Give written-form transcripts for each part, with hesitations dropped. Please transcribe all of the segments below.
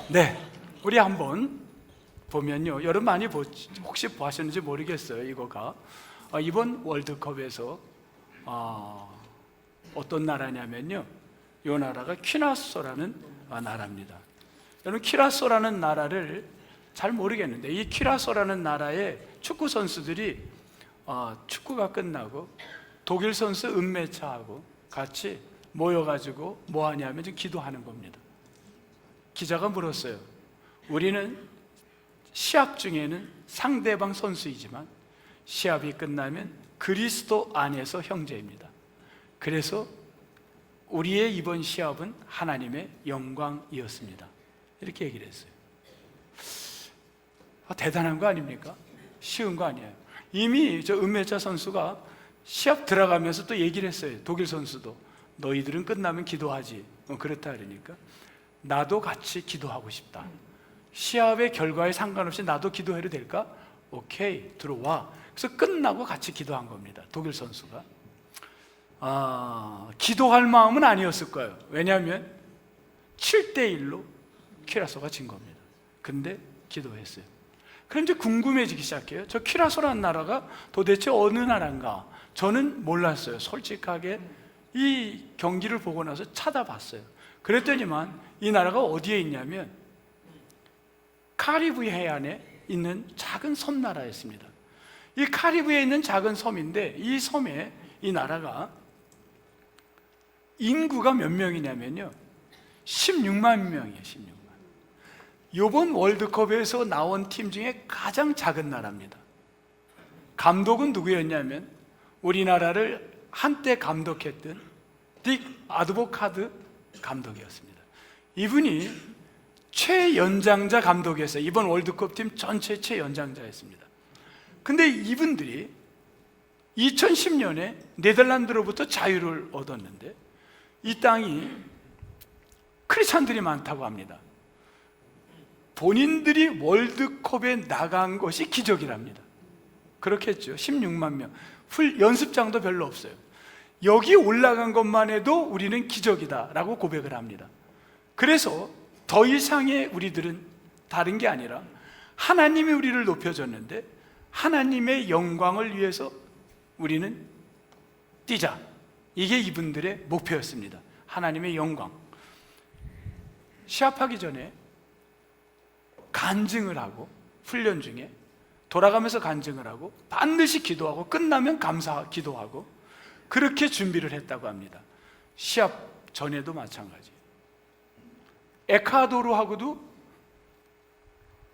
네, 우리 한번 보면요, 여러분 많이 혹시 보셨는지 모르겠어요. 이거가 이번 월드컵에서 어떤 나라냐면요, 이 나라가 퀴라소라는 나라입니다. 여러분, 퀴라소라는 나라를 잘 모르겠는데, 이 퀴라소라는 나라의 축구 선수들이 축구가 끝나고 독일 선수 은메차하고 같이 모여가지고 뭐 하냐면 좀 기도하는 겁니다. 기자가 물었어요. 우리는 시합 중에는 상대방 선수이지만 시합이 끝나면 그리스도 안에서 형제입니다. 그래서 우리의 이번 시합은 하나님의 영광이었습니다. 이렇게 얘기를 했어요. 대단한 거 아닙니까? 쉬운 거 아니에요. 이미 저 은메차 선수가 시합 들어가면서 또 얘기를 했어요. 독일 선수도 너희들은 끝나면 기도하지. 그렇다 그러니까 나도 같이 기도하고 싶다. 시합의 결과에 상관없이 나도 기도해도 될까? 오케이, 들어와. 그래서 끝나고 같이 기도한 겁니다. 독일 선수가 기도할 마음은 아니었을 거예요. 왜냐하면 7대1로 퀴라소가 진 겁니다. 근데 기도했어요. 그럼 이제 궁금해지기 시작해요. 저 퀴라소라는 나라가 도대체 어느 나라인가? 저는 몰랐어요. 솔직하게 이 경기를 보고 나서 찾아봤어요. 그랬더니만 이 나라가 어디에 있냐면 카리브 해안에 있는 작은 섬나라였습니다. 이 카리브에 있는 작은 섬인데, 이 섬에 이 나라가 인구가 몇 명이냐면요 16만 명이에요. 16만. 이번 월드컵에서 나온 팀 중에 가장 작은 나라입니다. 감독은 누구였냐면 우리나라를 한때 감독했던 딕 아드보카드 감독이었습니다. 이분이 최연장자 감독이었어요. 이번 월드컵 팀 전체 최연장자였습니다. 근데 이분들이 2010년에 네덜란드로부터 자유를 얻었는데, 이 땅이 크리스찬들이 많다고 합니다. 본인들이 월드컵에 나간 것이 기적이랍니다. 그렇겠죠. 16만 명. 연습장도 별로 없어요. 여기 올라간 것만 해도 우리는 기적이다라고 고백을 합니다. 그래서 더 이상의 우리들은 다른 게 아니라 하나님이 우리를 높여줬는데 하나님의 영광을 위해서 우리는 뛰자. 이게 이분들의 목표였습니다. 하나님의 영광. 시합하기 전에 간증을 하고, 훈련 중에 돌아가면서 간증을 하고, 반드시 기도하고, 끝나면 감사 기도하고, 그렇게 준비를 했다고 합니다. 시합 전에도 마찬가지. 에콰도르하고도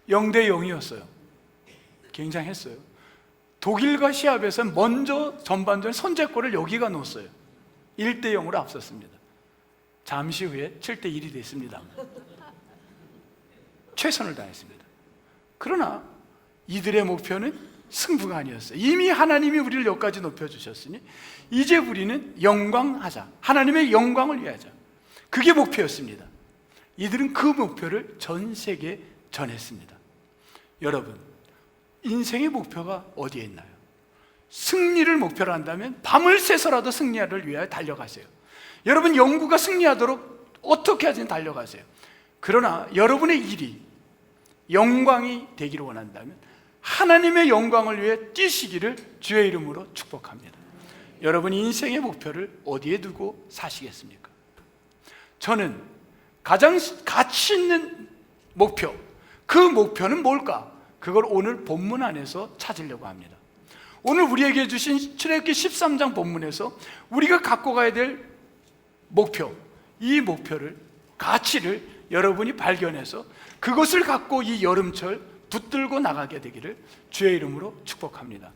0대 0이었어요. 굉장했어요. 독일과 시합에서 먼저 전반전 선제골을 여기가 넣었어요. 1대 0으로 앞섰습니다. 잠시 후에 7대 1이 됐습니다. 최선을 다했습니다. 그러나 이들의 목표는 승부가 아니었어요. 이미 하나님이 우리를 여기까지 높여주셨으니 이제 우리는 영광하자. 하나님의 영광을 위하자. 그게 목표였습니다. 이들은 그 목표를 전 세계에 전했습니다. 여러분, 인생의 목표가 어디에 있나요? 승리를 목표로 한다면 밤을 새서라도 승리를 위하여 달려가세요. 여러분, 영구가 승리하도록 어떻게 하든 달려가세요. 그러나 여러분의 일이 영광이 되기를 원한다면 하나님의 영광을 위해 뛰시기를 주의 이름으로 축복합니다. 여러분, 인생의 목표를 어디에 두고 사시겠습니까? 저는 가장 가치 있는 목표, 그 목표는 뭘까? 그걸 오늘 본문 안에서 찾으려고 합니다. 오늘 우리에게 주신 출애굽기 13장 본문에서 우리가 갖고 가야 될 목표, 이 목표를, 가치를 여러분이 발견해서 그것을 갖고 이 여름철 붙들고 나가게 되기를 주의 이름으로 축복합니다.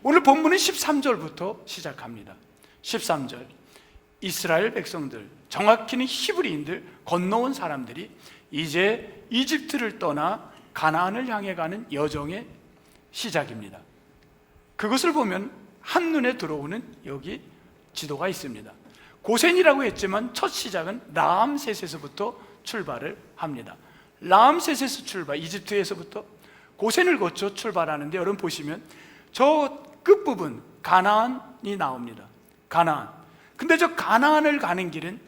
오늘 본문은 13절부터 시작합니다. 13절, 이스라엘 백성들, 정확히는 히브리인들, 건너온 사람들이 이제 이집트를 떠나 가나안을 향해 가는 여정의 시작입니다. 그것을 보면 한눈에 들어오는 여기 지도가 있습니다. 고센이라고 했지만 첫 시작은 라암셋에서부터 출발을 합니다. 라암셋에서 출발, 이집트에서부터 고센을 거쳐 출발하는데, 여러분 보시면 저 끝부분 가나안이 나옵니다. 가나안. 근데 저 가나안을 가는 길은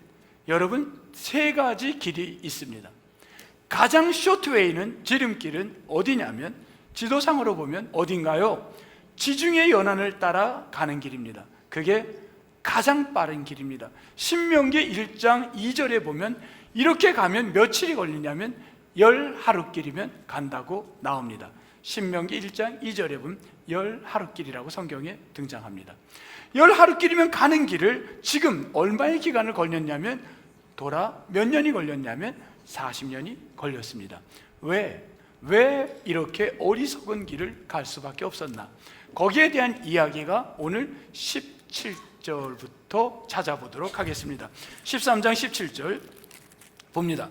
여러분 세 가지 길이 있습니다. 가장 쇼트웨이는, 지름길은 어디냐면 지도상으로 보면 어딘가요? 지중해 연안을 따라 가는 길입니다. 그게 가장 빠른 길입니다. 신명기 1장 2절에 보면 이렇게 가면 며칠이 걸리냐면 10하루길이면 간다고 나옵니다. 신명기 1장 2절에 보면 10하루길이라고 성경에 등장합니다. 10하루길이면 가는 길을 지금 얼마의 기간을 걸렸냐면 돌아 몇 년이 걸렸냐면 40년이 걸렸습니다. 왜 이렇게 어리석은 길을 갈 수밖에 없었나? 거기에 대한 이야기가 오늘 17절부터 찾아보도록 하겠습니다. 13장 17절 봅니다.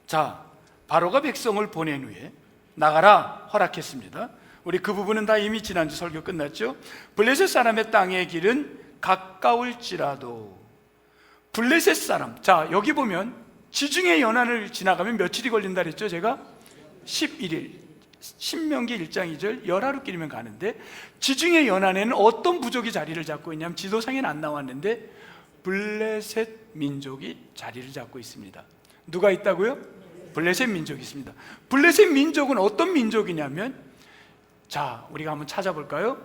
자, 바로가 백성을 보낸 후에 나가라 허락했습니다. 우리 그 부분은 다 이미 지난주 설교 끝났죠. 블레셋 사람의 땅의 길은 가까울지라도, 블레셋 사람, 자 여기 보면 지중해 연안을 지나가면 며칠이 걸린다 그랬죠. 제가 11일, 신명기 1장 2절 10하루길이면 가는데, 지중해 연안에는 어떤 부족이 자리를 잡고 있냐면 지도상에는 안 나왔는데 블레셋 민족이 자리를 잡고 있습니다. 누가 있다고요? 블레셋 민족이 있습니다. 블레셋 민족은 어떤 민족이냐면, 자 우리가 한번 찾아볼까요?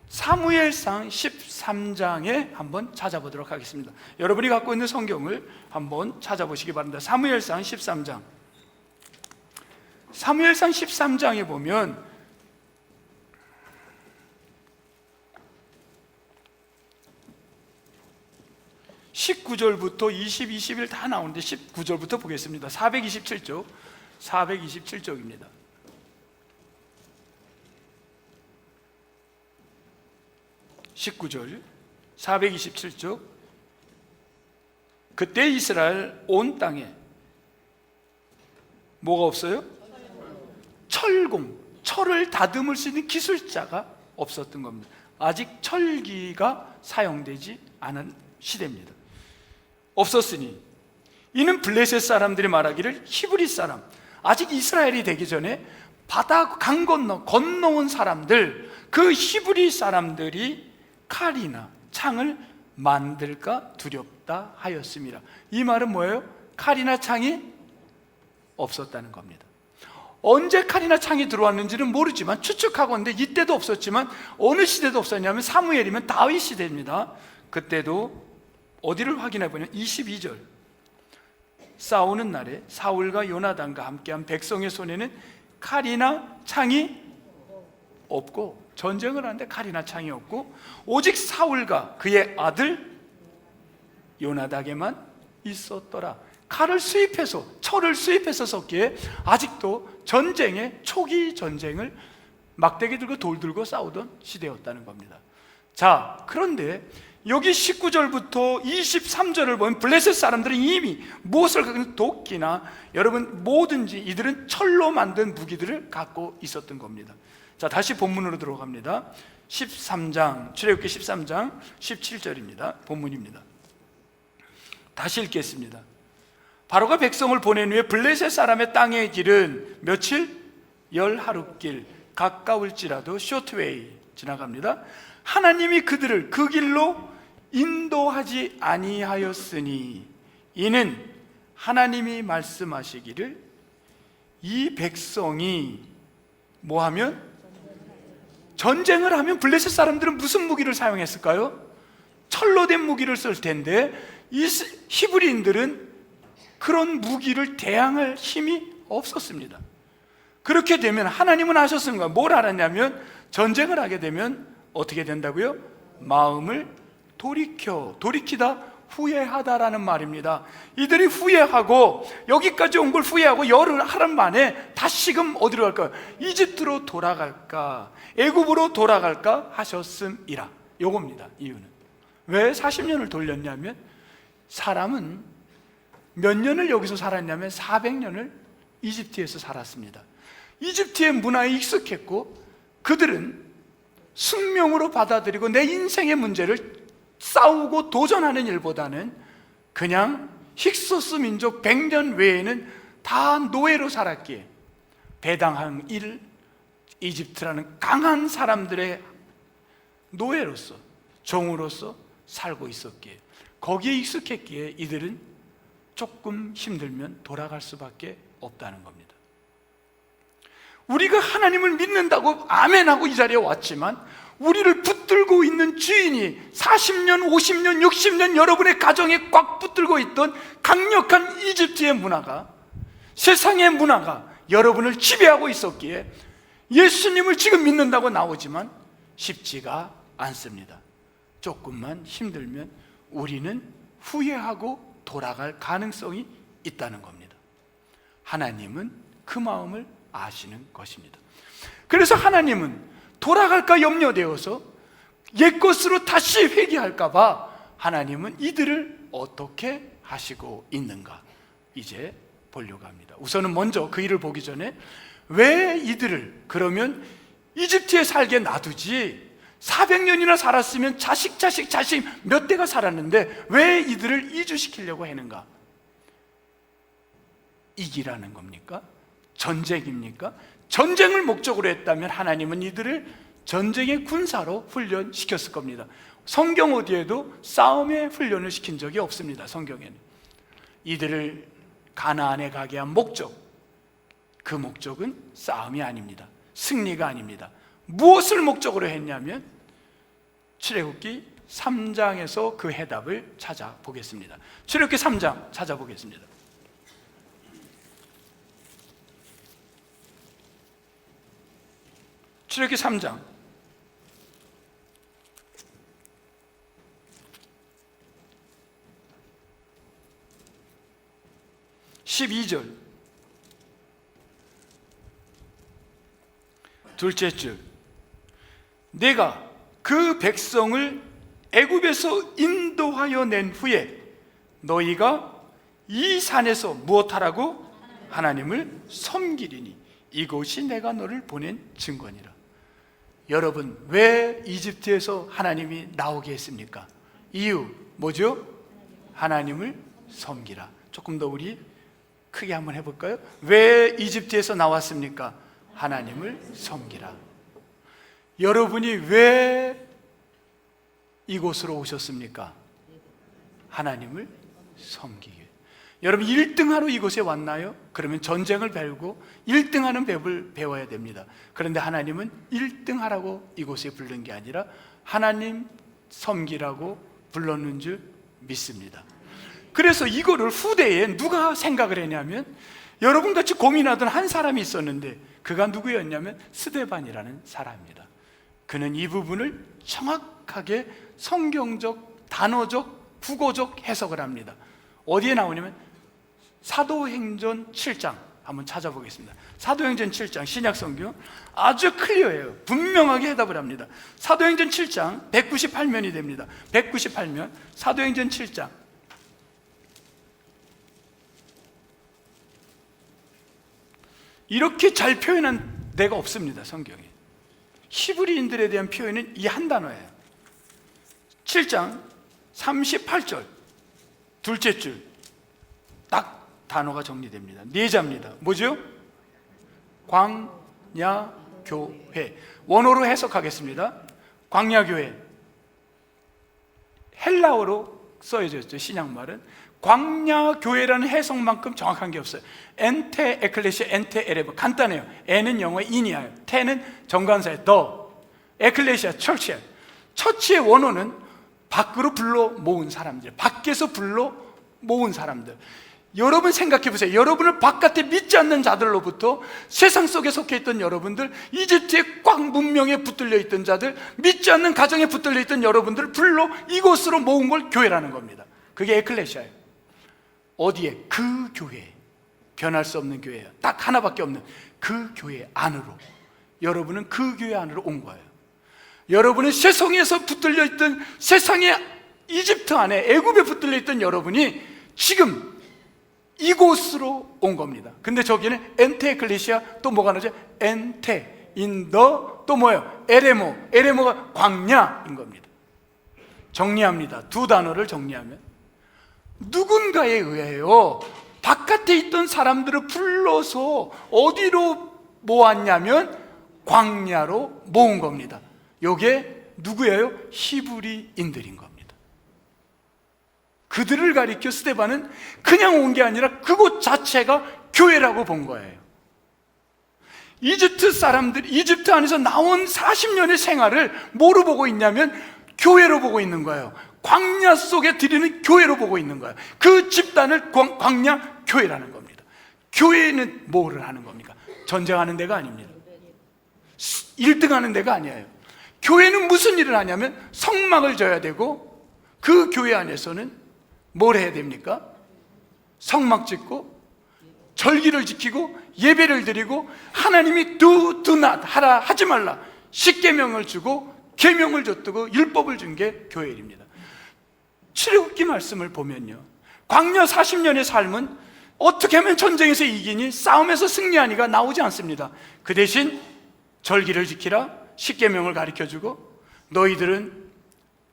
사무엘상 13장에 한번 찾아보도록 하겠습니다. 여러분이 갖고 있는 성경을 한번 찾아보시기 바랍니다. 사무엘상 13장, 사무엘상 13장에 보면 19절부터 20, 21 다 나오는데 19절부터 보겠습니다. 427쪽, 427쪽입니다. (19절) 427쪽. 그때 이스라엘 온 땅에 뭐가 없어요? 철공, 철을 다듬을 수 있는 기술자가 없었던 겁니다. 아직 철기가 사용되지 않은 시대입니다. 없었으니 이는 블레셋 사람들이 말하기를 히브리 사람, 아직 이스라엘이 되기 전에 바다 강 건너온 사람들, 그 히브리 사람들이 칼이나 창을 만들까 두렵다 하였습니다. 이 말은 뭐예요? 칼이나 창이 없었다는 겁니다. 언제 칼이나 창이 들어왔는지는 모르지만 추측하건대 이때도 없었지만 어느 시대도 없었냐면 사무엘이면 다윗 시대입니다. 그때도 어디를 확인해 보면 22절, 싸우는 날에 사울과 요나단과 함께한 백성의 손에는 칼이나 창이 없고, 전쟁을 하는데 칼이나 창이 없고 오직 사울과 그의 아들 요나단에게만 있었더라. 칼을 수입해서, 철을 수입해서 썼기에 아직도 전쟁의 초기 전쟁을 막대기 들고 돌 들고 싸우던 시대였다는 겁니다. 자, 그런데 여기 19절부터 23절을 보면 블레셋 사람들은 이미 무엇을 갖고, 도끼나 여러분 뭐든지 이들은 철로 만든 무기들을 갖고 있었던 겁니다. 자, 다시 본문으로 들어갑니다. 13장, 출애굽기 13장 17절입니다. 본문입니다. 다시 읽겠습니다. 바로가 백성을 보낸 후에 블레셋 사람의 땅의 길은 며칠? 10하루길, 가까울지라도 쇼트웨이 지나갑니다. 하나님이 그들을 그 길로 인도하지 아니하였으니 이는 하나님이 말씀하시기를 이 백성이 뭐하면? 전쟁을 하면 블레셋 사람들은 무슨 무기를 사용했을까요? 철로 된 무기를 쓸 텐데 이 히브리인들은 그런 무기를 대항할 힘이 없었습니다. 그렇게 되면 하나님은 하셨습니다. 뭘 알았냐면 전쟁을 하게 되면 어떻게 된다고요? 마음을 돌이키다 후회하다라는 말입니다. 이들이 후회하고, 여기까지 온 걸 후회하고 열흘 하루 만에 다시금 어디로 갈까요? 이집트로 돌아갈까, 애굽으로 돌아갈까 하셨음이라. 요겁니다. 이유는 왜 40년을 돌렸냐면, 사람은 몇 년을 여기서 살았냐면 400년을 이집트에서 살았습니다. 이집트의 문화에 익숙했고 그들은 숙명으로 받아들이고 내 인생의 문제를 싸우고 도전하는 일보다는 그냥 힉소스 민족 100년 외에는 다 노예로 살았기에 배당한 일, 이집트라는 강한 사람들의 노예로서, 종으로서 살고 있었기에, 거기에 익숙했기에 이들은 조금 힘들면 돌아갈 수밖에 없다는 겁니다. 우리가 하나님을 믿는다고 아멘하고 이 자리에 왔지만 우리를 붙들고 있는 주인이 40년, 50년, 60년 여러분의 가정에 꽉 붙들고 있던 강력한 이집트의 문화가, 세상의 문화가 여러분을 지배하고 있었기에 예수님을 지금 믿는다고 나오지만 쉽지가 않습니다. 조금만 힘들면 우리는 후회하고 돌아갈 가능성이 있다는 겁니다. 하나님은 그 마음을 아시는 것입니다. 그래서 하나님은 돌아갈까 염려되어서 옛것으로 다시 회개할까 봐 하나님은 이들을 어떻게 하시고 있는가 이제 보려고 합니다. 우선은 먼저 그 일을 보기 전에 왜 이들을 그러면 이집트에 살게 놔두지 400년이나 살았으면 자식 몇 대가 살았는데 왜 이들을 이주시키려고 하는가? 이기라는 겁니까? 전쟁입니까? 전쟁을 목적으로 했다면 하나님은 이들을 전쟁의 군사로 훈련시켰을 겁니다. 성경 어디에도 싸움의 훈련을 시킨 적이 없습니다. 성경에는 이들을 가나안에 가게 한 목적, 그 목적은 싸움이 아닙니다. 승리가 아닙니다. 무엇을 목적으로 했냐면 출애굽기 3장에서 그 해답을 찾아보겠습니다. 출애굽기 3장 찾아보겠습니다. 출애굽기 3장 12절 둘째 줄, 내가 그 백성을 애굽에서 인도하여 낸 후에 너희가 이 산에서 무엇하라고? 하나님을 섬기리니 이곳이 내가 너를 보낸 증거니라. 여러분, 왜 이집트에서 하나님이 나오게 했습니까? 이유 뭐죠? 하나님을 섬기라. 조금 더 우리 크게 한번 해볼까요? 왜 이집트에서 나왔습니까? 하나님을 섬기라. 여러분이 왜 이곳으로 오셨습니까? 하나님을 섬기기. 여러분 1등하러 이곳에 왔나요? 그러면 전쟁을 배우고 1등하는 법을 배워야 됩니다. 그런데 하나님은 1등하라고 이곳에 부른 게 아니라 하나님 섬기라고 불렀는 줄 믿습니다. 그래서 이거를 후대에 누가 생각을 했냐면 여러분같이 고민하던 한 사람이 있었는데 그가 누구였냐면 스데반이라는 사람입니다. 그는 이 부분을 정확하게 성경적, 단어적, 국어적 해석을 합니다. 어디에 나오냐면 사도행전 7장 한번 찾아보겠습니다. 사도행전 7장 신약성경 아주 클리어해요. 분명하게 해답을 합니다. 사도행전 7장 198면이 됩니다. 198면 사도행전 7장 이렇게 잘 표현한 데가 없습니다. 성경에 히브리인들에 대한 표현은 이 한 단어예요. 7장 38절 둘째 줄 딱 단어가 정리됩니다. 네 자입니다. 뭐죠? 광야교회. 원어로 해석하겠습니다. 광야교회. 헬라어로 써져 있죠. 신약말은 광야교회라는 해석만큼 정확한 게 없어요. 엔테 에클레시아 엔테 에레브. 간단해요. 에는 영어의 인이에요. 테는 정관사의 더. 에클레시아 철치예요. 처치의 원어는 밖으로 불러 모은 사람들, 밖에서 불러 모은 사람들. 여러분 생각해 보세요. 여러분을 바깥에 믿지 않는 자들로부터 세상 속에 속해 있던 여러분들, 이집트의 꽉 문명에 붙들려 있던 자들, 믿지 않는 가정에 붙들려 있던 여러분들을 불러 이곳으로 모은 걸 교회라는 겁니다. 그게 에클레시아예요. 어디에? 그 교회. 변할 수 없는 교회예요. 딱 하나밖에 없는 그 교회 안으로. 여러분은 그 교회 안으로 온 거예요. 여러분은 세상에서 붙들려 있던, 세상의 이집트 안에 애굽에 붙들려 있던 여러분이 지금 이곳으로 온 겁니다. 근데 저기는 엔테 에클레시아, 또 뭐가 나오죠? 엔테 인더, 또 뭐예요? 에레모. 에레모가 광야인 겁니다. 정리합니다. 두 단어를 정리하면 누군가에 의해요 바깥에 있던 사람들을 불러서 어디로 모았냐면 광야로 모은 겁니다. 요게 누구예요? 히브리인들인 겁니다. 그들을 가리켜 스데반은 그냥 온 게 아니라 그곳 자체가 교회라고 본 거예요. 이집트 사람들, 이집트 안에서 나온 40년의 생활을 뭐로 보고 있냐면 교회로 보고 있는 거예요. 광야 속에 드리는 교회로 보고 있는 거예요. 그 집단을 광야 교회라는 겁니다. 교회는 뭐를 하는 겁니까? 전쟁하는 데가 아닙니다. 1등하는 데가 아니에요. 교회는 무슨 일을 하냐면 성막을 져야 되고, 그 교회 안에서는 뭘 해야 됩니까? 성막 짓고 절기를 지키고 예배를 드리고, 하나님이 do not 하라 하지 말라 십계명을 주고 계명을 줬고 율법을 준 게 교회입니다. 출애굽기 말씀을 보면요, 광야 40년의 삶은 어떻게 하면 전쟁에서 이기니, 싸움에서 승리하니가 나오지 않습니다. 그 대신 절기를 지키라, 십계명을 가르쳐주고, 너희들은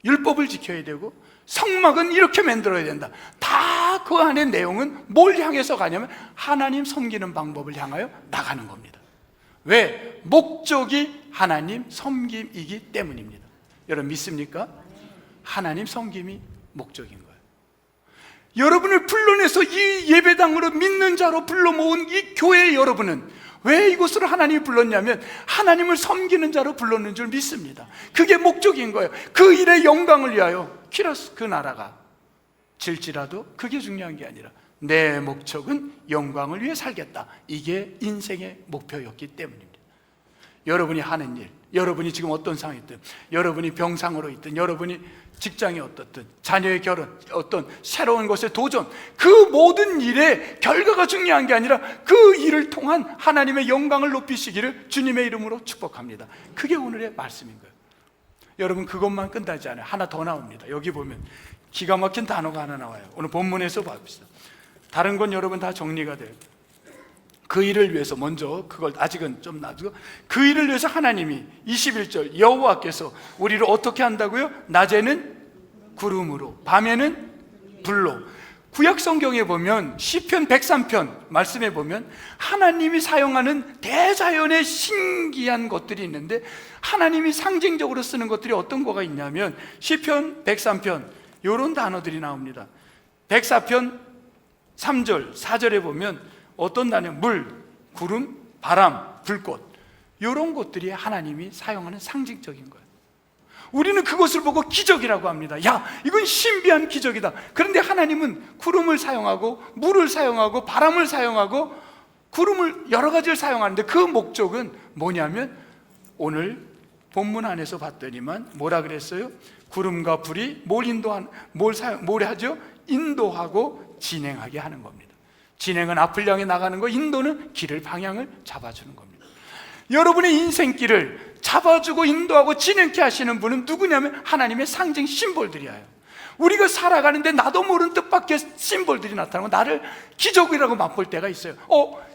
율법을 지켜야 되고, 성막은 이렇게 만들어야 된다. 다 그 안에 내용은 뭘 향해서 가냐면 하나님 섬기는 방법을 향하여 나가는 겁니다. 왜? 목적이 하나님 섬김이기 때문입니다. 여러분 믿습니까? 하나님 섬김이 목적인 거예요. 여러분을 불러내서 이 예배당으로 믿는 자로 불러 모은 이 교회의 여러분은 왜 이곳으로 하나님이 불렀냐면 하나님을 섬기는 자로 불렀는 줄 믿습니다. 그게 목적인 거예요. 그 일의 영광을 위하여 키라스 그 나라가 질지라도 그게 중요한 게 아니라 내 목적은 영광을 위해 살겠다. 이게 인생의 목표였기 때문입니다. 여러분이 하는 일, 여러분이 지금 어떤 상황이 있든, 여러분이 병상으로 있든, 여러분이 직장이 어떻든, 자녀의 결혼, 어떤 새로운 것의 도전, 그 모든 일의 결과가 중요한 게 아니라 그 일을 통한 하나님의 영광을 높이시기를 주님의 이름으로 축복합니다. 그게 오늘의 말씀인 거예요. 여러분 그것만 끝나지 않아요. 하나 더 나옵니다. 여기 보면 기가 막힌 단어가 하나 나와요. 오늘 본문에서 봅시다. 다른 건 여러분 다 정리가 돼요. 그 일을 위해서 먼저, 그걸 아직은 좀 놔두고, 그 일을 위해서 하나님이 21절 여호와께서 우리를 어떻게 한다고요? 낮에는 구름으로, 밤에는 불로. 구약 성경에 보면 시편 103편 말씀에 보면 하나님이 사용하는 대자연의 신기한 것들이 있는데, 하나님이 상징적으로 쓰는 것들이 어떤 거가 있냐면 시편 103편 이런 단어들이 나옵니다. 104편 3절 4절에 보면 어떤 단어, 물, 구름, 바람, 불꽃, 이런 것들이 하나님이 사용하는 상징적인 거예요. 우리는 그것을 보고 기적이라고 합니다. 야, 이건 신비한 기적이다. 그런데 하나님은 구름을 사용하고 물을 사용하고 바람을 사용하고 구름을 여러 가지를 사용하는데 그 목적은 뭐냐면 오늘 본문 안에서 봤더니만 뭐라 그랬어요? 구름과 불이 뭘 하죠? 인도하고 진행하게 하는 겁니다. 진행은 앞을 향해 나가는 거, 인도는 길을 방향을 잡아주는 겁니다. 여러분의 인생길을 잡아주고 인도하고 진행케 하시는 분은 누구냐면 하나님의 상징 심볼들이에요. 우리가 살아가는데 나도 모르는 뜻밖의 심볼들이 나타나고 나를 기적이라고 맛볼 때가 있어요.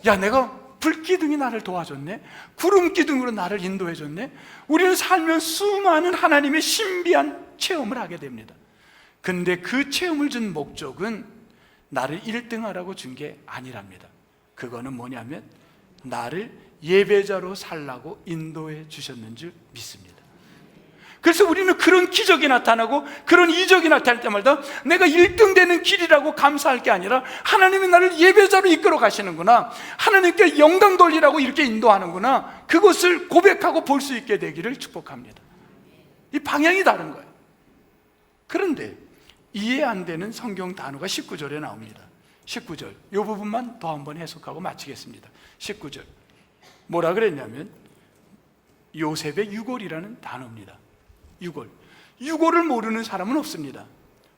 야, 내가 불기둥이 나를 도와줬네, 구름기둥으로 나를 인도해줬네. 우리는 살면 수많은 하나님의 신비한 체험을 하게 됩니다. 근데 그 체험을 준 목적은 나를 1등하라고 준 게 아니랍니다. 그거는 뭐냐면 나를 예배자로 살라고 인도해 주셨는 줄 믿습니다. 그래서 우리는 그런 기적이 나타나고 그런 이적이 나타날 때마다 내가 1등 되는 길이라고 감사할 게 아니라 하나님이 나를 예배자로 이끌어 가시는구나, 하나님께 영광 돌리라고 이렇게 인도하는구나, 그것을 고백하고 볼 수 있게 되기를 축복합니다. 이 방향이 다른 거예요. 그런데 이해 안 되는 성경 단어가 19절에 나옵니다. 19절 이 부분만 더 한번 해석하고 마치겠습니다. 19절 뭐라 그랬냐면 요셉의 유골이라는 단어입니다. 유골을 모르는 사람은 없습니다.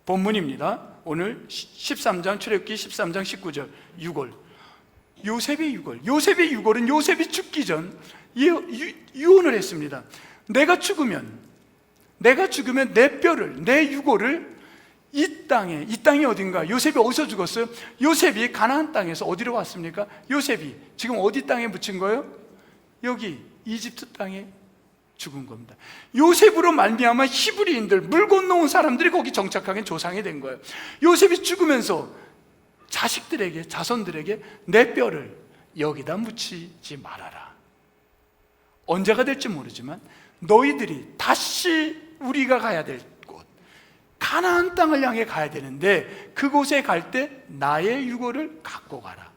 본문입니다. 오늘 13장 출애굽기 13장 19절 유골, 요셉의 유골은 요셉이 죽기 전 유언을 했습니다. 내가 죽으면 내 뼈를, 내 유골을 이 땅이 어딘가. 요셉이 어디서 죽었어요? 요셉이 가나안 땅에서 어디로 왔습니까? 요셉이 지금 어디 땅에 묻힌 거예요? 여기 이집트 땅에 죽은 겁니다. 요셉으로 말미암아 히브리인들, 물 건너온 사람들이 거기 정착하게 조상이 된 거예요. 요셉이 죽으면서 자손들에게 내 뼈를 여기다 묻히지 말아라. 언제가 될지 모르지만 너희들이 다시 우리가 가야 될 곳, 가나안 땅을 향해 가야 되는데 그곳에 갈 때 나의 유골을 갖고 가라.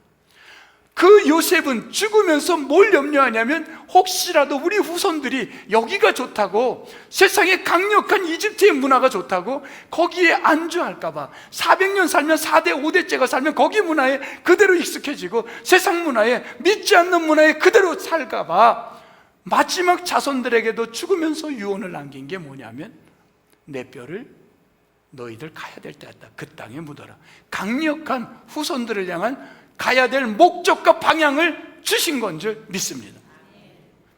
그 요셉은 죽으면서 뭘 염려하냐면 혹시라도 우리 후손들이 여기가 좋다고, 세상에 강력한 이집트의 문화가 좋다고 거기에 안주할까 봐, 400년 살면 4대 5대째가 살면 거기 문화에 그대로 익숙해지고 세상 문화에, 믿지 않는 문화에 그대로 살까 봐 마지막 자손들에게도 죽으면서 유언을 남긴 게 뭐냐면, 내 뼈를 너희들 가야 될 때 왔다, 그 땅에 묻어라. 강력한 후손들을 향한 가야 될 목적과 방향을 주신 건 줄 믿습니다.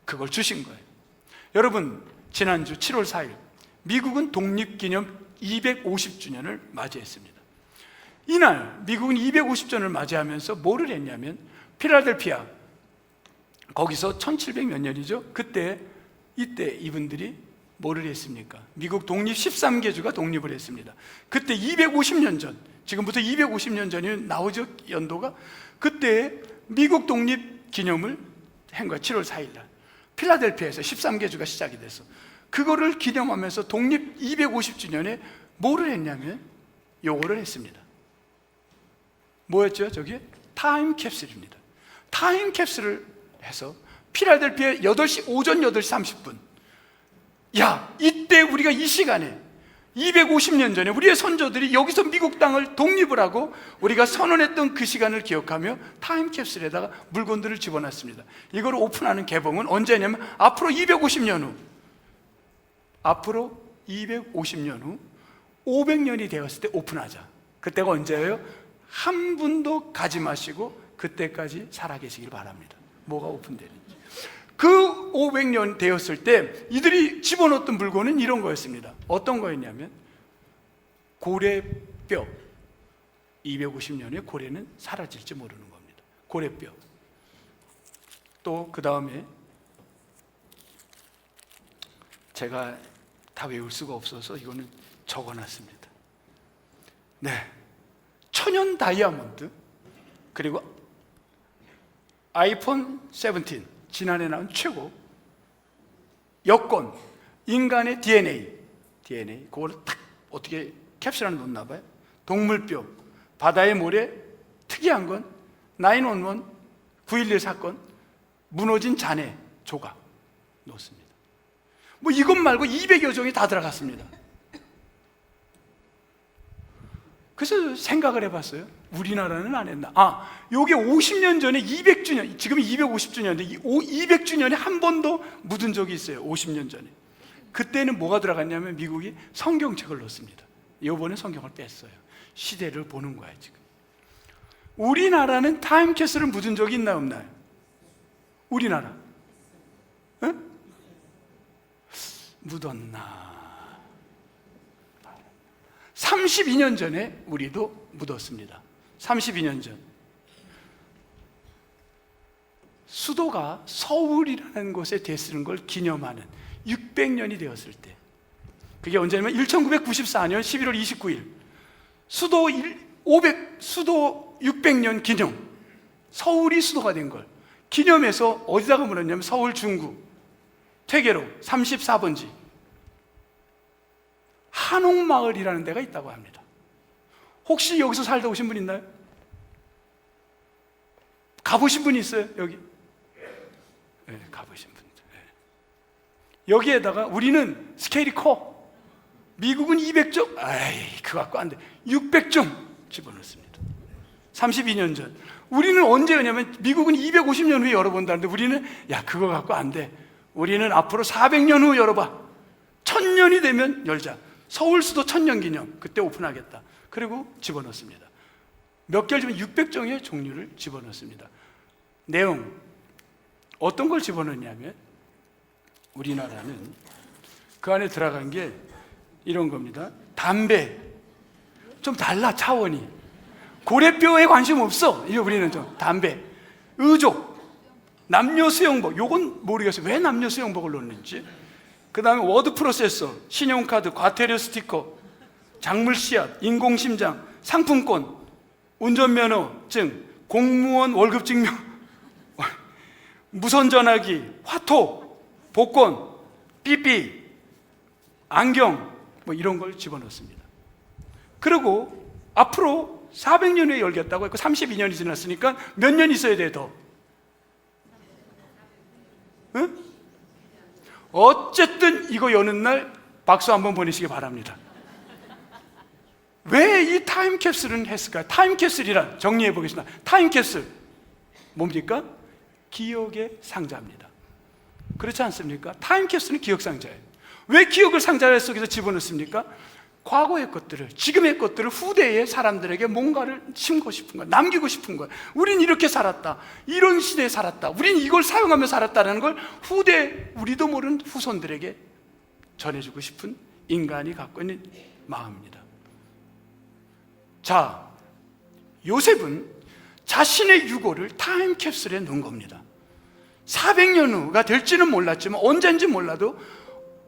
그걸 주신 거예요. 여러분, 지난주 7월 4일 미국은 독립기념 250주년을 맞이했습니다. 이날 미국은 250주년을 맞이하면서 뭐를 했냐면, 필라델피아, 거기서 1700 몇 년이죠. 이때 이분들이 뭐를 했습니까? 미국 독립 13개주가 독립을 했습니다. 그때 250년 전, 지금부터 250년 전이 나오죠, 연도가. 그때 미국 독립 기념을 한 거야. 7월 4일 날 필라델피아에서 13개주가 시작이 돼서 그거를 기념하면서 독립 250주년에 뭐를 했냐면 요거를 했습니다. 뭐였죠? 저게 타임캡슐입니다. 타임캡슐을 해서 필라델피아 8시, 오전 8시 30분, 야, 이때 우리가 이 시간에 250년 전에 우리의 선조들이 여기서 미국 땅을 독립을 하고 우리가 선언했던 그 시간을 기억하며 타임캡슐에다가 물건들을 집어넣습니다. 이걸 오픈하는 개봉은 언제냐면 앞으로 250년 후, 앞으로 250년 후 500년이 되었을 때 오픈하자. 그때가 언제예요? 한 분도 가지 마시고 그때까지 살아계시길 바랍니다. 뭐가 오픈되는지. 그 500년 되었을 때 이들이 집어넣었던 물건은 이런 거였습니다. 어떤 거였냐면 고래뼈. 250년에 고래는 사라질지 모르는 겁니다. 고래뼈. 또 그 다음에 제가 다 외울 수가 없어서 이거는 적어놨습니다. 네, 천연 다이아몬드, 그리고 아이폰 17, 지난해 나온 최고, 여권, 인간의 DNA 그거를 탁 어떻게 캡슐 안에 넣었나 봐요. 동물뼈, 바다의 모래, 특이한 건 911, 9.11 사건, 무너진 잔해 조각 넣었습니다. 뭐 이것 말고 200여 종이 다 들어갔습니다. 그래서 생각을 해봤어요. 우리나라는 안 했나? 요게 50년 전에 200주년, 지금 250주년인데 200주년에 한 번도 묻은 적이 있어요. 50년 전에. 그때는 뭐가 들어갔냐면 미국이 성경책을 넣었습니다. 요번에 성경을 뺐어요. 시대를 보는 거야 지금. 우리나라는 타임캡슐을 묻은 적이 있나 없나요? 우리나라 응? 묻었나? 32년 전에 우리도 묻었습니다. 32년 전 수도가 서울이라는 곳에 됐는 걸 기념하는 600년이 되었을 때, 그게 언제냐면 1994년 11월 29일 수도 600년 기념, 서울이 수도가 된 걸 기념해서 어디다가 묻었냐면 서울 중구 퇴계로 34번지 한옥마을이라는 데가 있다고 합니다. 혹시 여기서 살다 오신 분 있나요? 가보신 분 있어요? 여기? 네, 가보신 분들. 네. 여기에다가 우리는 스케일이 커. 미국은 200종? 그거 갖고 안 돼. 600종 집어넣습니다. 32년 전. 우리는 언제였냐면 미국은 250년 후에 열어본다는데 우리는 그거 갖고 안 돼. 우리는 앞으로 400년 후 열어봐. 1000년이 되면 열자. 서울 수도 1000년 기념, 그때 오픈하겠다. 그리고 집어넣습니다. 몇 개월 전에 600종의 종류를 집어넣습니다. 내용, 어떤 걸 집어넣냐면 우리나라는 그 안에 들어간 게 이런 겁니다. 담배, 좀 달라 차원이. 고래뼈에 관심 없어. 우리는 좀 담배, 의족, 남녀 수영복. 요건 모르겠어요. 왜 남녀 수영복을 넣는지. 그 다음에 워드 프로세서, 신용카드, 과태료 스티커, 작물 씨앗, 인공심장, 상품권, 운전면허증, 공무원 월급 증명, 무선전화기, 화토, 복권, 삐삐, 안경, 뭐 이런 걸 집어넣습니다. 그리고 앞으로 400년 후에 열겠다고 했고 32년이 지났으니까 몇 년 있어야 돼 더? 응? 어쨌든 이거 여는 날 박수 한번 보내시기 바랍니다. 왜 이 타임캡슐은 했을까요? 타임캡슐이란 정리해 보겠습니다. 타임캡슐 뭡니까? 기억의 상자입니다. 그렇지 않습니까? 타임캡슐은 기억상자예요. 왜 기억을 상자 속에서 집어넣습니까? 과거의 것들을, 지금의 것들을 후대의 사람들에게 뭔가를 심고 싶은 거야, 남기고 싶은 거야. 우린 이렇게 살았다, 이런 시대에 살았다, 우린 이걸 사용하며 살았다는 걸 후대, 우리도 모르는 후손들에게 전해주고 싶은 인간이 갖고 있는 마음입니다. 자, 요셉은 자신의 유고를 타임캡슐에 넣은 겁니다. 400년 후가 될지는 몰랐지만, 언젠지 몰라도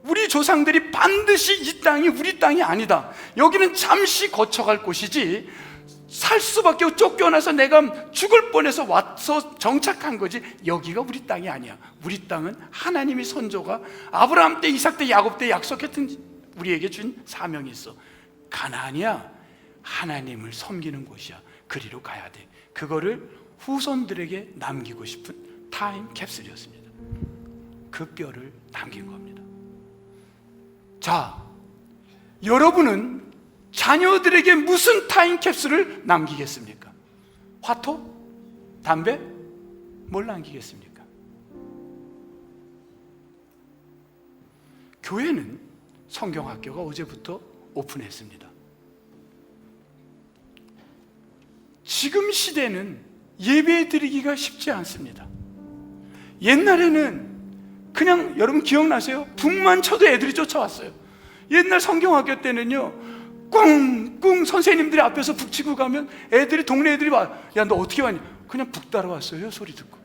우리 조상들이 반드시 이 땅이 우리 땅이 아니다, 여기는 잠시 거쳐갈 곳이지 살 수밖에 없고 쫓겨나서 내가 죽을 뻔해서 와서 정착한 거지, 여기가 우리 땅이 아니야. 우리 땅은 하나님이 선조가 아브라함 때, 이삭 때, 야곱 때 약속했던 우리에게 준 사명이 있어. 가나안이야, 하나님을 섬기는 곳이야. 그리로 가야 돼. 그거를 후손들에게 남기고 싶은 타임캡슐이었습니다. 그 뼈를 남긴 겁니다. 자, 여러분은 자녀들에게 무슨 타임캡슐을 남기겠습니까? 화토? 담배? 뭘 남기겠습니까? 교회는 성경학교가 어제부터 오픈했습니다. 지금 시대는 예배 드리기가 쉽지 않습니다. 옛날에는 그냥, 여러분 기억나세요? 북만 쳐도 애들이 쫓아왔어요. 옛날 성경학교 때는요, 꿍꿍 선생님들이 앞에서 북 치고 가면 애들이, 동네 애들이 와, 야 너 어떻게 왔니? 그냥 북 따라왔어요, 소리 듣고.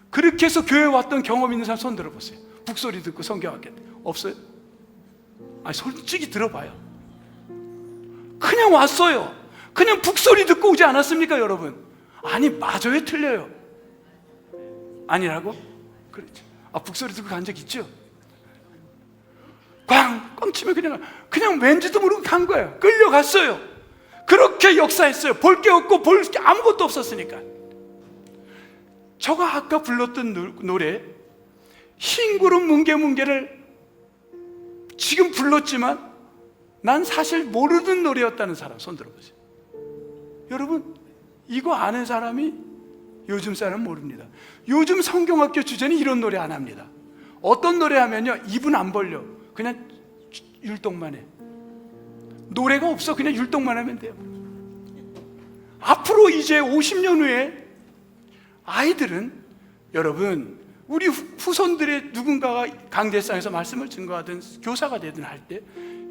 그렇게 해서 교회 왔던 경험 있는 사람 손 들어보세요. 북 소리 듣고 성경학교 때. 없어요? 아니 솔직히 들어봐요. 그냥 왔어요. 그냥 북 소리 듣고 오지 않았습니까 여러분? 아니 맞아요, 틀려요? 아니라고? 그렇죠. 북소리 듣고 간 적 있죠? 꽝 치면 그냥 왠지도 모르고 간 거예요. 끌려갔어요. 그렇게 역사했어요. 볼 게 없고 볼 게 아무것도 없었으니까. 저가 아까 불렀던 노래, 흰 구름 뭉게뭉게를 지금 불렀지만 난 사실 모르는 노래였다는 사람 손 들어보세요. 여러분, 이거 아는 사람이 요즘 사람 모릅니다. 요즘 성경학교 주제는 이런 노래 안 합니다. 어떤 노래 하면요, 입은 안 벌려. 그냥 율동만 해. 노래가 없어. 그냥 율동만 하면 돼요. 앞으로 이제 50년 후에 아이들은, 여러분, 우리 후손들의 누군가가 강대상에서 말씀을 증거하든 교사가 되든 할 때,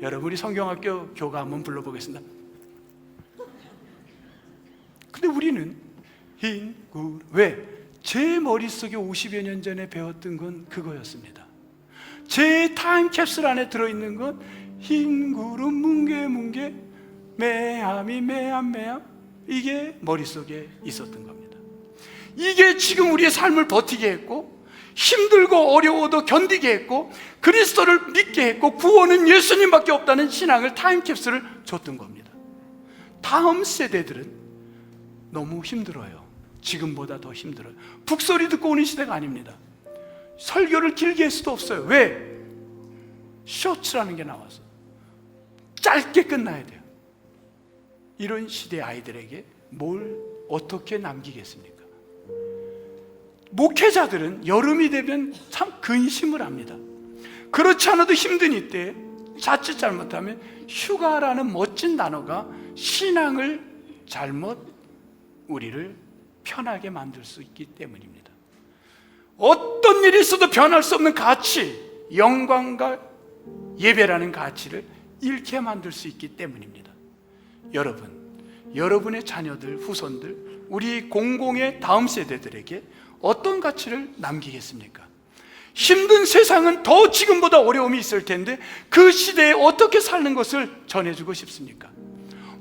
여러분이 성경학교 교가 한번 불러보겠습니다. 근데 우리는 흰 구름, 왜? 제 머릿속에 50여 년 전에 배웠던 건 그거였습니다. 제 타임캡슐 안에 들어있는 건 흰 구름 뭉게뭉게 매암이 매암, 이게 머릿속에 있었던 겁니다. 이게 지금 우리의 삶을 버티게 했고, 힘들고 어려워도 견디게 했고, 그리스도를 믿게 했고, 구원은 예수님밖에 없다는 신앙을, 타임캡슐을 줬던 겁니다. 다음 세대들은 너무 힘들어요. 지금보다 더 힘들어요. 북소리 듣고 오는 시대가 아닙니다. 설교를 길게 할 수도 없어요. 왜? 쇼츠라는 게 나와서 짧게 끝나야 돼요. 이런 시대 아이들에게 뭘 어떻게 남기겠습니까? 목회자들은 여름이 되면 참 근심을 합니다. 그렇지 않아도 힘든 이때 자칫 잘못하면 휴가라는 멋진 단어가 신앙을 잘못, 우리를 편하게 만들 수 있기 때문입니다. 어떤 일이 있어도 변할 수 없는 가치, 영광과 예배라는 가치를 잃게 만들 수 있기 때문입니다. 여러분, 여러분의 자녀들, 후손들, 우리 공공의 다음 세대들에게 어떤 가치를 남기겠습니까? 힘든 세상은 더 지금보다 어려움이 있을 텐데 그 시대에 어떻게 사는 것을 전해주고 싶습니까?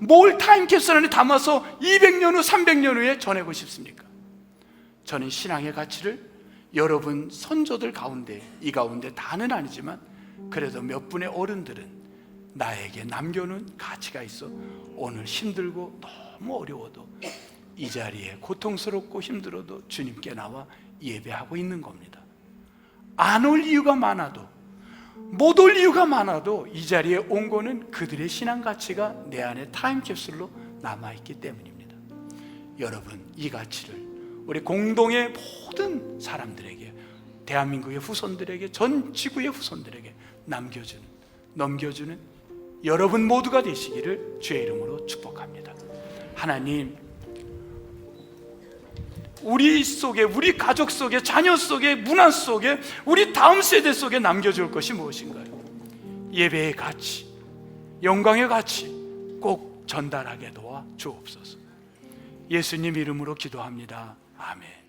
뭘 타임캡슐 안에 담아서 200년 후, 300년 후에 전하고 싶습니까? 저는 신앙의 가치를 여러분 선조들 가운데, 이 가운데 다는 아니지만 그래도 몇 분의 어른들은 나에게 남겨놓은 가치가 있어 오늘 힘들고 너무 어려워도 이 자리에 고통스럽고 힘들어도 주님께 나와 예배하고 있는 겁니다. 안 올 이유가 많아도, 못 올 이유가 많아도 이 자리에 온 거는 그들의 신앙 가치가 내 안에 타임캡슐로 남아있기 때문입니다. 여러분, 이 가치를 우리 공동의 모든 사람들에게, 대한민국의 후손들에게, 전 지구의 후손들에게 넘겨주는 여러분 모두가 되시기를 주의 이름으로 축복합니다. 하나님, 우리 속에, 우리 가족 속에, 자녀 속에, 문화 속에, 우리 다음 세대 속에 남겨줄 것이 무엇인가요? 예배의 가치, 영광의 가치 꼭 전달하게 도와 주옵소서. 예수님 이름으로 기도합니다. 아멘.